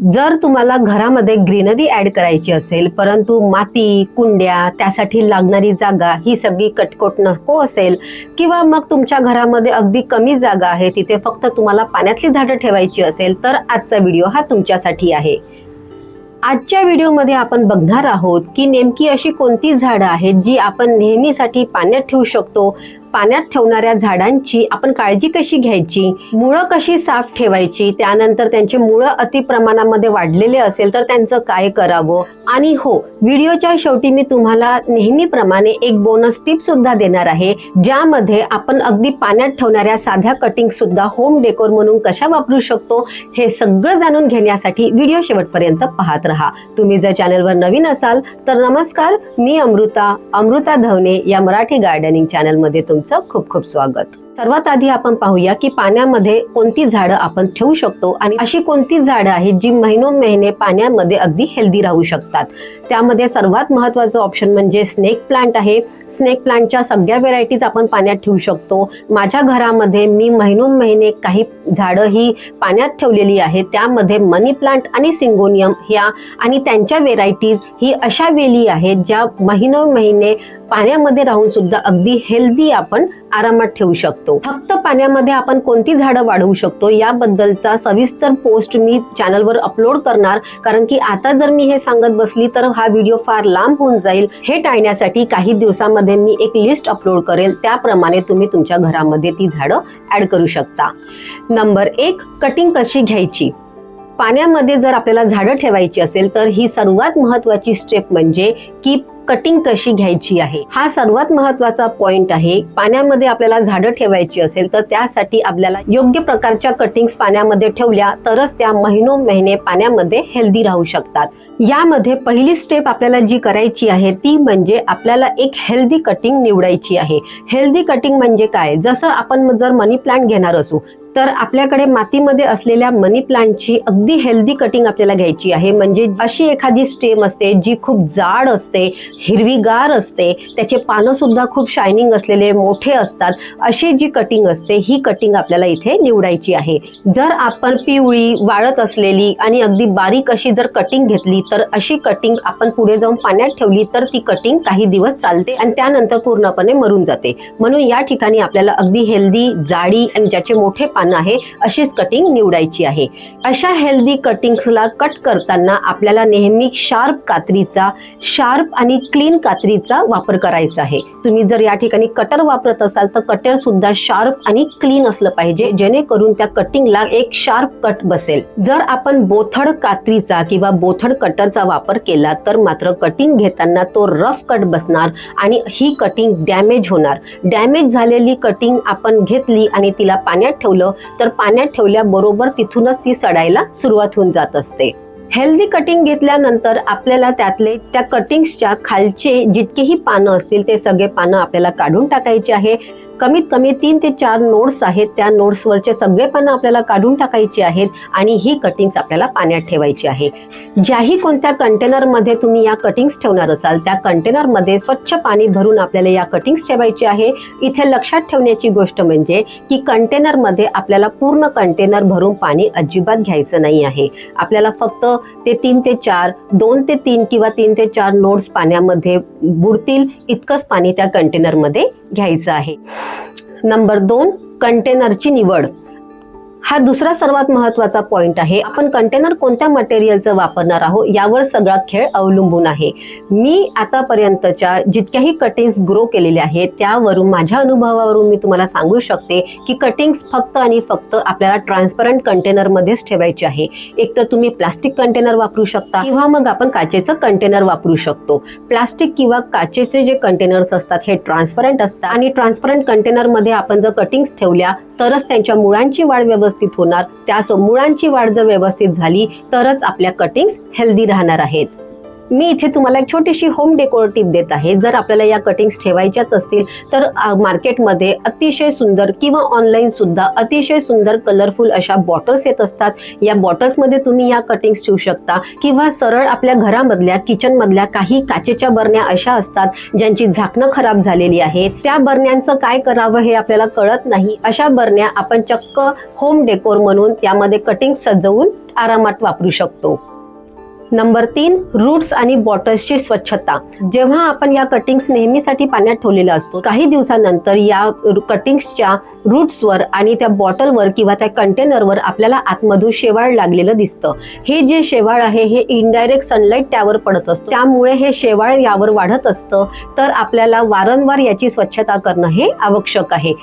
जर तुम्हाला घरामध्ये ग्रीनरी ॲड करायची असेल, परंतु माती, कुंड्या, त्यासाठी लागणारी जागा ही सगळी कटकट नको असेल, किंवा मग तुमच्या घरामध्ये अगदी कमी जागा आहे, तिथे फक्त तुम्हाला पाण्यातली झाडं ठेवायची असेल, तर आजचा व्हिडिओ हा तुमच्यासाठी आहे. आजच्या व्हिडिओमध्ये आपण बघणार आहोत की नेमकी अशी कोणती झाडं आहेत जी आपण नेहमीसाठी पाण्यात ठेवू शकतो. पाण्यात ठेवणाऱ्या झाडांची आपण काळजी कशी घ्यायची, मुळं कशी साफ ठेवायची, त्यानंतर त्यांचे मुळं अति प्रमाणामध्ये वाढलेले असेल तर त्यांचं काय करावं. आणि हो, व्हिडिओच्या शेवटी मी तुम्हाला नेहमीप्रमाणे एक बोनस टिप सुद्धा देणार आहे, ज्यामध्ये आपण अगदी पाण्यात ठेवणाऱ्या साध्या कटिंग सुद्धा होम डेकोर म्हणून कशा वापरू शकतो हे सगळं जाणून घेण्यासाठी व्हिडिओ शेवटपर्यंत पाहत रहा. तुम्ही जर चॅनलवर नवीन असाल तर नमस्कार, मी अमृता धवने या मराठी गार्डनिंग चॅनलमध्ये तुमचं खूप खूप स्वागत. सर्वात आधी आपण पाहूया की पाण्यामध्ये कोणती झाडं आपण ठेवू शकतो आणि अशी कोणती झाडं आहेत जी महिनोमहिने पाण्यामध्ये अगदी हेल्दी राहू शकतात. त्यामध्ये सर्वात महत्त्वाचं ऑप्शन म्हणजे स्नेक प्लांट आहे. स्नेक प्लांटच्या सगळ्या व्हेरायटीज आपण पाण्यात ठेवू शकतो. माझ्या घरामध्ये मी महिनोमहिने काही झाडं ही पाण्यात ठेवलेली आहेत. त्यामध्ये मनी प्लांट आणि सिंगोनियम ह्या आणि त्यांच्या व्हेरायटीज ही अशा वेली आहेत ज्या महिनोमहिने पाण्यामध्ये राहून सुद्धा अगदी हेल्दी आपण आरामात ठेवू शकतो. फक्त पाण्यामध्ये आपण कोणती झाडं वाढवू शकतो याबद्दलचा सविस्तर पोस्ट मी चॅनलवर अपलोड करणार, कारण की आता जर मी हे सांगत बसली तर हा व्हिडिओ फार लांब होऊन जाईल. हे टाळण्यासाठी काही दिवसामध्ये मी एक लिस्ट अपलोड करेल, त्याप्रमाणे तुम्ही तुमच्या घरामध्ये ती झाडं ॲड करू शकता. नंबर 1, कटिंग कशी घ्यायची. पाण्यामध्ये जर आपल्याला झाडं ठेवायची असेल तर ही सर्वात महत्त्वाची स्टेप म्हणजे की कटिंग कशी घ्यायची आहे. हा सर्वात महत्त्वाचा पॉइंट आहे. पाण्यामध्ये आपल्याला झाडं ठेवायची असेल तर त्यासाठी आपल्याला योग्य प्रकारच्या कटिंग्स पाण्यामध्ये ठेवल्या तरच त्या महिनोमहिने पाण्यामध्ये हेल्दी राहू शकतात. यामध्ये पहिली स्टेप आपल्याला जी करायची आहे ती म्हणजे आपल्याला एक हेल्दी कटिंग निवडायची आहे. हेल्दी कटिंग म्हणजे काय, जसं आपण जर मनी प्लांट घेणार असू तर आपल्याकडे मातीमध्ये असलेल्या मनी प्लांटची अगदी हेल्दी कटिंग आपल्याला घ्यायची आहे. म्हणजे अशी एखादी स्टेम असते जी खूप जाड असते, हिरवीगार असते, त्याचे पानं सुद्धा खूप शायनिंग असलेले मोठे असतात. अशी जी कटिंग असते ही कटिंग आपल्याला इथे निवडायची आहे. जर आपण पिवळी, वाळत असलेली आणि अगदी बारीक अशी जर कटिंग घेतली तर अशी कटिंग आपण पुढे जाऊन पाण्यात ठेवली तर ती कटिंग काही दिवस चालते आणि त्यानंतर पूर्णपणे मरून जाते. म्हणून या ठिकाणी आपल्याला अगदी हेल्दी, जाडी आणि ज्याचे मोठे पानं आहे अशीच कटिंग निवडायची आहे. अशा हेल्दी कटिंग्सला कट करताना आपल्याला नेहमी शार्प आणि क्लीन कात्रीचा वापर करायचा आहे. तुम्ही जर या ठिकाणी कटर वापरत असाल तर कटर सुद्धा शार्प आणि क्लीन असलं पाहिजे, जेणेकरून त्या कटिंगला एक शार्प कट बसेल. जर आपण बोथड कात्रीचा किंवा बोथड कटरचा वापर केला तर मात्र कटिंग घेताना तो रफ कट बसणार आणि ही कटिंग डॅमेज होणार. डॅमेज झालेली कटिंग आपण घेतली आणि तिला पाण्यात ठेवलं तर पाण्यात ठेवल्याबरोबर तिथूनच ती सडायला सुरुवात होऊन जात असते. हेल्दी कटिंग घेतल्यानंतर आपल्याला त्या कटिंग्सच्या खालचे जितकेही पानं असतील ते सगळे पानं आपल्याला काढून टाकायचे आहे. कमीत कमी 3 ते 4 नोड्स आहेत, त्या नोड्सवरचे सगळे पानं आपल्याला काढून टाकायची आहेत आणि ही कटिंग्स आपल्याला पाण्यात ठेवायची आहे. ज्याही कोणत्या कंटेनरमध्ये तुम्ही या कटिंग्स ठेवणार असाल त्या कंटेनरमध्ये स्वच्छ पाणी भरून आपल्याला या कटिंग्स ठेवायची आहे. इथे लक्षात ठेवण्याची गोष्ट म्हणजे की कंटेनरमध्ये आपल्याला पूर्ण कंटेनर भरून पाणी अजिबात घ्यायचं नाही आहे. आपल्याला फक्त ते 3 ते 4, 2 ते 3 किंवा 3 ते 4 नोड्स पाण्यामध्ये बुडतील इतकंच पाणी त्या कंटेनरमध्ये घ्यायचं आहे. नंबर 2, कंटेनरची निवड. हा दुसरा सर्वात महत्त्वाचा पॉइंट आहे. आपण कंटेनर कोणत्या मटेरियलचं वापरणार आहोत यावर सगळा खेळ अवलंबून आहे. मी आतापर्यंतच्या जितक्याही कटिंग्स ग्रो केलेल्या आहेत त्यावरून, माझ्या अनुभवावरून मी तुम्हाला सांगू शकते की कटिंग्स फक्त आणि फक्त आपल्याला ट्रान्सपरंट कंटेनरमध्येच ठेवायची आहे. एक तर तुम्ही प्लास्टिक कंटेनर वापरू शकता किंवा मग आपण काचेचं कंटेनर वापरू शकतो. प्लास्टिक किंवा काचेचे जे कंटेनर्स असतात हे ट्रान्सपरंट असतात आणि ट्रान्सपरंट कंटेनरमध्ये आपण जर कटिंग्स ठेवल्या तरच त्यांच्या मुळांची वाढ व्यवस्थित होणार. त्या मुळांची वाढ जर व्यवस्थित झाली तरच आपल्या कटिंग्स हेल्दी राहणार आहेत. मी इथे तुम्हाला एक छोटीशी होम डेकोर टिप देत आहे. जर आपल्याला या कटिंग्स ठेवायच्याच असतील तर मार्केटमध्ये अतिशय सुंदर किंवा ऑनलाईन सुद्धा अतिशय सुंदर कलरफुल अशा बॉटल्स येत असतात. या बॉटल्समध्ये तुम्ही या कटिंग्स ठेवू शकता किंवा सरळ आपल्या घरामधल्या किचनमधल्या काही काचेच्या बरण्या अशा असतात ज्यांची झाकणं खराब झालेली आहे. त्या बरण्यांचं काय करावं हे आपल्याला कळत नाही. अशा बरण्या आपण चक्क होम डेकोर म्हणून त्यामध्ये कटिंग सजवून आरामात वापरू शकतो. नंबर 3, रूट्स आणि बॉटल्सची स्वच्छता. जेव्हा आपण या कटिंग्स नेहमीसाठी पाण्यात ठेवलेला असतो, काही दिवसानंतर या कटिंग्सच्या रूट्सवर आणि त्या बॉटलवर किंवा त्या कंटेनरवर आपल्याला आतमधून शेवाळ लागलेलं दिसतं. हे जे शेवाळ आहे हे इनडायरेक्ट सनलाईट त्यावर पडत असतो, त्यामुळे हे शेवाळ यावर वाढत असतं. तर आपल्याला वारंवार याची स्वच्छता करणं हे आवश्यक आहे.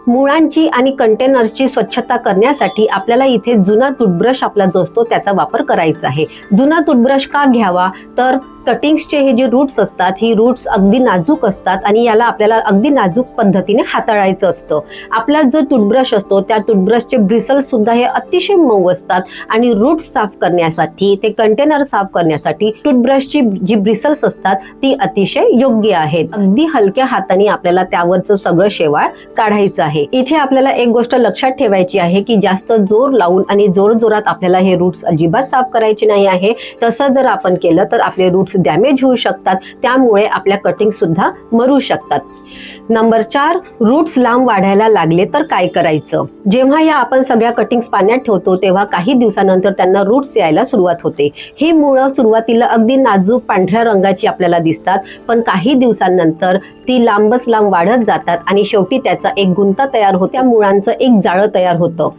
मुळांची आणि कंटेनर्सची स्वच्छता करण्यासाठी आपल्याला इथे जुना टूथब्रश आपला जो असतो त्याचा वापर करायचा आहे. जुना टूथब्रश का घ्यावा, तर कटिंग्सचे हे जे रूट्स असतात, ही रूट्स अगदी नाजूक असतात आणि याला आपल्याला अगदी नाजूक पद्धतीने हाताळायचं असतं. आपला जो टूथब्रश असतो त्या टूथब्रशचे ब्रिसल्स सुद्धा हे अतिशय मऊ असतात आणि रूट्स साफ करण्यासाठी, ते कंटेनर साफ करण्यासाठी टूथब्रशची जी ब्रिसल्स असतात ती अतिशय योग्य आहेत. अगदी हलक्या हाताने आपल्याला त्यावरचं सगळं शेवाळ काढायचं आहे. इथे आपल्याला एक गोष्ट लक्षात ठेवायची आहे की जास्त जोर लावून आणि जोरजोरात आपल्याला हे रूट्स अजिबात साफ करायचे नाही आहे. तसं जर आपण केलं तर आपले रूट्स डॅमेज होऊ शकतात, त्यामुळे आपल्या कटिंग सुद्धा मरू शकतात. नंबर 4, रूट्स लांब वाढायला लागले तर काय करायचं. जेव्हा या आपण सगळ्या कटिंग्स पाण्यात ठेवतो तेव्हा काही दिवसानंतर त्यांना रूट्स यायला सुरुवात होते. ही मुळं सुरुवातीला अगदी नाजूक पांढऱ्या रंगाची आपल्याला दिसतात, पण काही दिवसांनंतर ती लांबच लांब वाढत जातात आणि शेवटी त्याचा एक गुंता तयार होतो, त्या मुळांचं एक जाळं तयार होतं.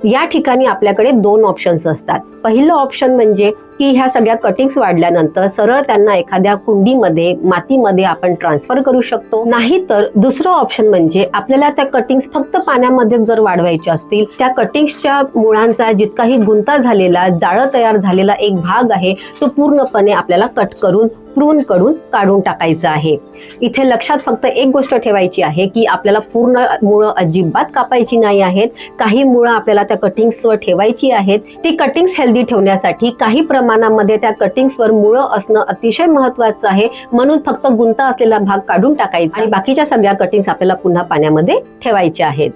या ठिकाणी आपल्याकडे 2 ऑप्शन्स असतात. पहिलं ऑप्शन म्हणजे की ह्या सगळ्या कटिंग्स वाढल्यानंतर सरळ त्यांना एखाद्या कुंडीमध्ये, मातीमध्ये आपण ट्रान्सफर करू शकतो. नाहीतर दुसरं ऑप्शन म्हणजे आपल्याला त्या कटिंग्स फक्त पाण्यामध्ये जर वाढवायच्या असतील, त्या कटिंग्सच्या मुळांचा जितकाही गुंता झालेला, जाळं तयार झालेला एक भाग आहे तो पूर्णपणे आपल्याला कट करून, प्रून करून काढून टाकायचं आहे. इथे लक्षात फक्त एक गोष्ट ठेवायची आहे की आपल्याला पूर्ण मुळं अजिबात कापायची नाही आहेत. काही मुळं आपल्याला त्या कटिंग्सवर ठेवायची आहेत. ती कटिंग्स हेल्दी ठेवण्यासाठी काही प्रमाणामध्ये त्या कटिंग्सवर मुळं असणं अतिशय महत्त्वाचं आहे. म्हणून फक्त गुंता असलेला भाग काढून टाकायचा आणि बाकीच्या सगळ्या कटिंग्स आपल्याला पुन्हा पाण्यामध्ये ठेवायच्या आहेत.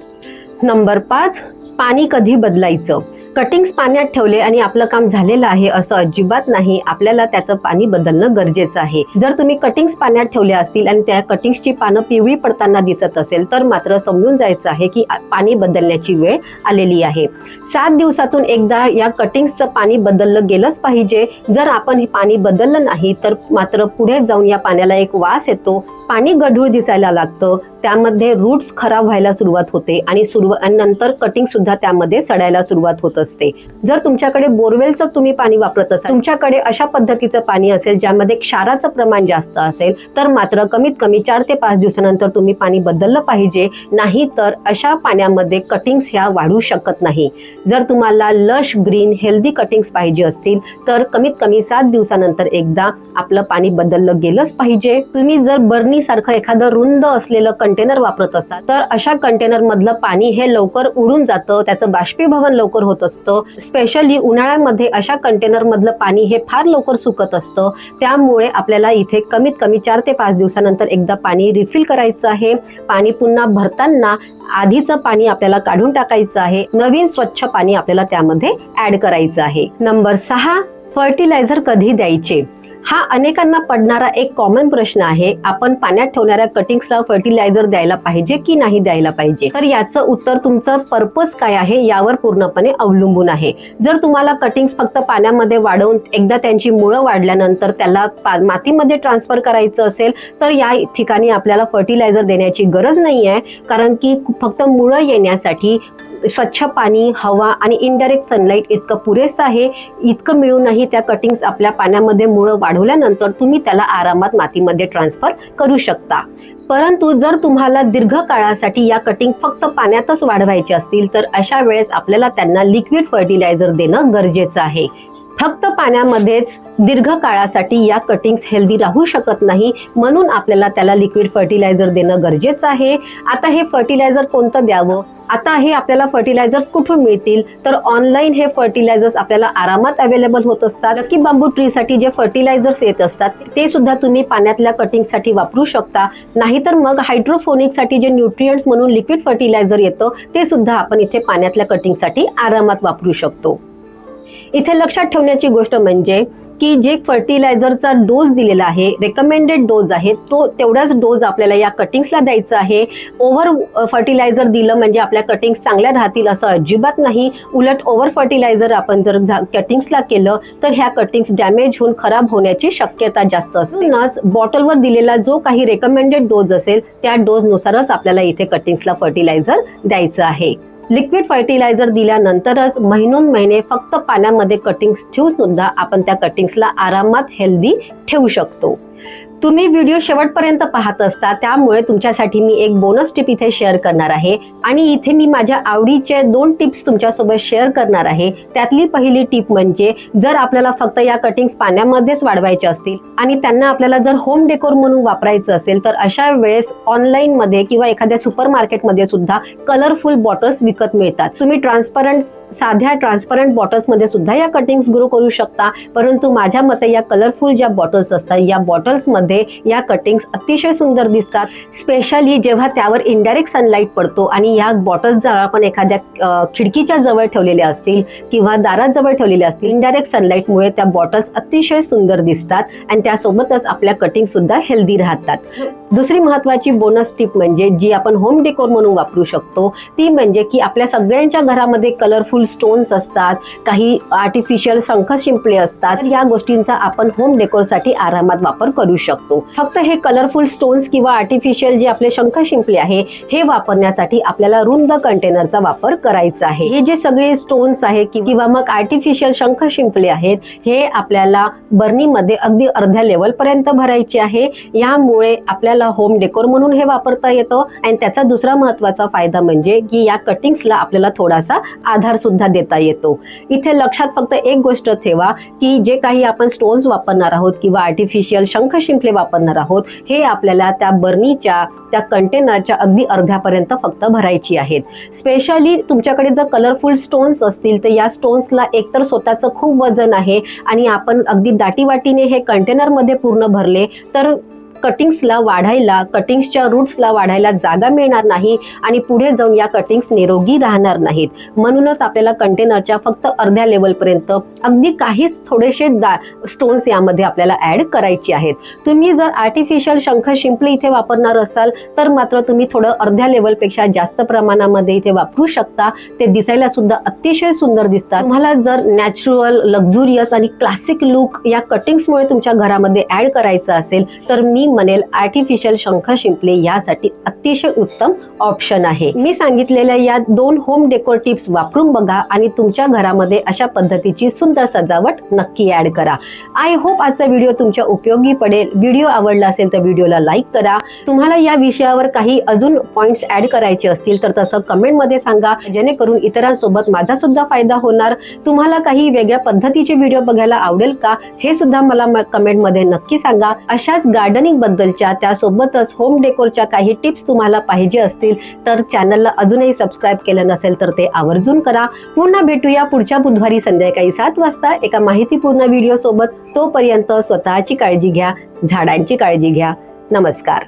नंबर 5, पाणी कधी बदलायचं. कटिंग्स पाण्यात ठेवले आणि आपलं काम झालेलं आहे असं अजिबात नाही. आपल्याला त्याचं पाणी बदलणं गरजेचं आहे. जर तुम्ही कटिंग्स पाण्यात ठेवले असतील आणि त्या कटिंग्सची पानं पिवळी पडताना दिसत असेल तर मात्र समजून जायचं आहे की पाणी बदलण्याची वेळ आलेली आहे. 7 दिवसातून एकदा या कटिंग्सचं पाणी बदललं गेलंच पाहिजे. जर आपण हे पाणी बदललं नाही तर मात्र पुढे जाऊन या पाण्याला एक वास येतो, पाणी गढूळ दिसायला लागतं, त्यामध्ये रूट्स खराब व्हायला सुरुवात होते आणि नंतर कटिंग सुद्धा त्यामध्ये सडायला सुरुवात होत असते. जर तुमच्याकडे बोरवेलचं तुम्ही पाणी वापरत असाल, तुमच्याकडे अशा पद्धतीचं पाणी असेल ज्यामध्ये क्षाराचं प्रमाण जास्त असेल, तर मात्र कमीत कमी 4 ते 5 दिवसानंतर तुम्ही पाणी बदललं पाहिजे. नाही तर अशा पाण्यामध्ये कटिंग्स ह्या वाढू शकत नाही. जर तुम्हाला लश ग्रीन हेल्दी कटिंग्स पाहिजे असतील तर कमीत कमी 7 दिवसानंतर एकदा आपलं पाणी बदललं गेलंच पाहिजे. तुम्ही जर बर्नी सारखं एखादं रुंद असलेलं कंटेनर वापरत असाल तर अशा कंटेनर मधलं पाणी हे लवकर उडून जातं, त्याचं बाष्पीभवन लवकर होत असतं. स्पेशली उन्हाळ्यामध्ये अशा कंटेनर मधलं पाणी हे फार लवकर सुकत असतं. त्यामुळे आपल्याला इथे कमीत कमी 4 ते 5 दिवसानंतर एकदा पाणी रिफिल करायचं आहे. पाणी पुन्हा भरताना आधीचं पाणी आपल्याला काढून टाकायचं आहे. नवीन स्वच्छ पाणी आपल्याला त्यामध्ये ऍड करायचं आहे. नंबर 6, फर्टिलायझर कधी द्यायचे. हा अनेकांना पडणारा एक कॉमन प्रश्न आहे. आपण पाण्यात ठेवणाऱ्या कटिंग्सला फर्टिलायझर द्यायला पाहिजे की नाही द्यायला पाहिजे. तर याचं उत्तर तुमचं पर्पज काय आहे यावर पूर्णपणे अवलंबून आहे. जर तुम्हाला कटिंग्स फक्त पाण्यामध्ये वाढवून एकदा त्यांची मुळं वाढल्यानंतर त्याला मातीमध्ये ट्रान्सफर करायचं असेल तर या ठिकाणी आपल्याला फर्टिलायझर देण्याची गरज नाही आहे. कारण की फक्त मुळं येण्यासाठी स्वच्छ पाणी, हवा आणि इनडायरेक्ट सनलाईट इतकं पुरेसं आहे. इतकं मिळूनही त्या कटिंग्स आपल्या पाण्यामध्ये मुळं वाढवल्यानंतर तुम्ही त्याला आरामात मातीमध्ये ट्रान्सफर करू शकता. परंतु जर तुम्हाला दीर्घ काळासाठी या कटिंग फक्त पाण्यातच वाढवायचे असतील तर अशा वेळेस आपल्याला त्यांना लिक्विड फर्टिलायझर देणं गरजेचं आहे. फक्त पाण्यामध्येच दीर्घ काळासाठी या कटिंग्स हेल्दी राहू शकत नाही, म्हणून आपल्याला त्याला लिक्विड फर्टिलायझर देणं गरजेचं आहे. आता हे फर्टिलायझर कोणतं द्यावं? आता हे आपल्याला फर्टिलायझर्स कुठून मिळतील? तर ऑनलाईन हे फर्टिलायझर्स आपल्याला आरामात अवेलेबल होत असतात. लकी बांबू ट्रीसाठी जे फर्टिलायझर्स येत असतात ते सुद्धा तुम्ही पाण्यातल्या कटिंगसाठी वापरू शकता. नाहीतर मग हायड्रोफोनिकसाठी जे न्यूट्रिएंट्स म्हणून लिक्विड फर्टिलायझर येतं ते सुद्धा आपण इथे पाण्यातल्या कटिंगसाठी आरामात वापरू शकतो. इथे लक्षात ठेवण्याची गोष्ट म्हणजे की जे फर्टिलायझरचा डोस दिलेला आहे, रेकमेंडेड डोज आहे, तो तेवढाच डोज आपल्याला या कटिंग्सला द्यायचा आहे. ओव्हर फर्टिलायझर दिलं म्हणजे आपल्या कटिंग्स चांगल्या राहतील असं अजिबात नाही. उलट ओव्हर फर्टिलायझर आपण जर कटिंग्सला केलं तर ह्या कटिंग्स डॅमेज होऊन खराब होण्याची शक्यता जास्त असते. बॉटलवर दिलेला जो काही रेकमेंडेड डोज असेल त्या डोजनुसारच आपल्याला इथे कटिंग्सला फर्टिलायझर द्यायचं आहे. लिक्विड फर्टिलायझर दिल्यानंतरच महिने फक्त पाण्यामध्ये कटिंग्स ठेवून सुद्धा आपण त्या कटिंग्सला आरामात हेल्दी ठेवू शकतो. तुम्ही व्हिडिओ शेवटपर्यंत पाहत असता, त्यामुळे तुमच्यासाठी मी एक बोनस टिप इथे शेअर करणार आहे आणि इथे मी माझ्या आवडीचे 2 टिप्स तुमच्यासोबत शेअर करणार आहे. त्यातली पहिली टिप म्हणजे जर आपल्याला फक्त या कटिंग्स पाण्यामध्येच वाढवायचे असतील आणि त्यांना आपल्याला जर होम डेकोर म्हणून वापरायचं असेल तर अशा वेळेस ऑनलाईन मध्ये किंवा एखाद्या सुपर मार्केटमध्ये सुद्धा कलरफुल बॉटल्स विकत मिळतात. तुम्ही साध्या ट्रान्सपरंट बॉटल्स मध्ये सुद्धा या कटिंग्स ग्रो करू शकता. परंतु माझ्या मते या कलरफुल ज्या बॉटल्स असतात या बॉटल्स मध्ये या कटिंग्स अतिशय सुंदर दिसतात. स्पेशली जेव्हा त्यावर इनडायरेक्ट सनलाईट पडतो आणि या बॉटल्स जर आपण एखाद्या खिडकीच्या जवळ ठेवलेल्या असतील किंवा दारात जवळ ठेवलेल्या असतील, इनडायरेक्ट सनलाईटमुळे त्या बॉटल्स अतिशय सुंदर दिसतात आणि त्यासोबतच आपल्या कटिंग सुद्धा हेल्दी राहतात. दुसरी महत्त्वाची बोनस टिप म्हणजे जी आपण होम डेकोर म्हणून वापरू शकतो ती म्हणजे की आपल्या सगळ्यांच्या घरामध्ये कलरफुल स्टोन्स असतात, काही आर्टिफिशियल शंख शिंपले असतात. या गोष्टींचा आपण होम डेकोरसाठी आरामात वापर करू शकतो. फक्त हे कलरफुल स्टोन्स किंवा आर्टिफिशियल जे आपले शंख शिंपले आहे हे वापरण्यासाठी आपल्याला रुंद कंटेनरचा वापर करायचा आहे. हे जे सगळे स्टोन्स आहे किंवा मग आर्टिफिशियल शंख शिंपले आहेत हे आपल्याला बर्नीमध्ये अगदी अर्ध्या लेवल पर्यंत भरायचे आहे. यामुळे आपल्याला होम डेकोर म्हणून हे वापरता येतं आणि त्याचा दुसरा महत्त्वाचा फायदा म्हणजे की या कटिंग्सला आपल्याला थोडासा आधार सुद्धा देता येतो. इथे लक्षात फक्त एक गोष्ट ठेवा की जे काही आपण स्टोन्स वापरणार आहोत किंवा आर्टिफिशियल शंख शिंपले वापरणार आहोत हे आपल्याला त्या बर्नीच्या त्या कंटेनरच्या अगदी अर्ध्यापर्यंत फक्त भरायची आहेत. स्पेशली तुमच्याकडे जर कलरफुल स्टोन्स असतील तर या स्टोन्सला एकतर स्वतःचं खूप वजन आहे आणि आपण अगदी दाटीवाटीने हे कंटेनरमध्ये पूर्ण भरले तर कटिंग्सला वाढायला, कटिंग्सच्या रूट्सला वाढायला जागा मिळणार नाही आणि पुढे जाऊन या कटिंग्स निरोगी राहणार नाहीत. म्हणूनच आपल्याला कंटेनरच्या फक्त अर्ध्या लेवलपर्यंत अगदी काहीच थोडेसे स्टोन्स यामध्ये आपल्याला ऍड करायचे आहेत. तुम्ही जर आर्टिफिशियल शंख शिंपले इथे वापरणार असाल तर मात्र तुम्ही थोडं अर्ध्या लेवलपेक्षा जास्त प्रमाणामध्ये इथे वापरू शकता. ते दिसायला सुद्धा अतिशय सुंदर दिसतात. तुम्हाला जर नॅचरल, लक्झुरियस आणि क्लासिक लुक या कटिंग्समुळे तुमच्या घरामध्ये ऍड करायचा असेल तर मी म्हणेल आर्टिफिशियल शंख शिंपले यासाठी अतिशय उत्तम ऑप्शन आहे. मी सांगितलेल्या या 2 होम डेकोर टिप्स वापरून बघा आणि तुमच्या घरामध्ये अशा पद्धतीची सुंदर सजावट नक्की ऍड करा. आय होप आजचा व्हिडिओ तुमच्या उपयोगी पडेल. व्हिडिओ आवडला असेल तर व्हिडिओला लाईक करा. तुम्हाला या विषयावर काही अजून पॉइंट्स ऍड करायचे असतील तर तसं कमेंटमध्ये सांगा, जेणेकरून इतरांसोबत माझा सुद्धा फायदा होणार. तुम्हाला काही वेगळ्या पद्धतीचे व्हिडिओ बघायला आवडेल का हे सुद्धा मला कमेंटमध्ये नक्की सांगा. अशाच गार्डनिंग बद्दलच्या त्यासोबतच होम डेकोरच्या काही टिप्स तुम्हाला पाहिजे असतील तर चॅनलला अजूनही सबस्क्राईब केलं नसेल तर ते आवर्जून करा. पुन्हा भेटूया पुढच्या बुधवारी संध्याकाळी 7 वाजता एका माहितीपूर्ण व्हिडिओ सोबत. तोपर्यंत स्वतःची काळजी घ्या, झाडांची काळजी घ्या. नमस्कार.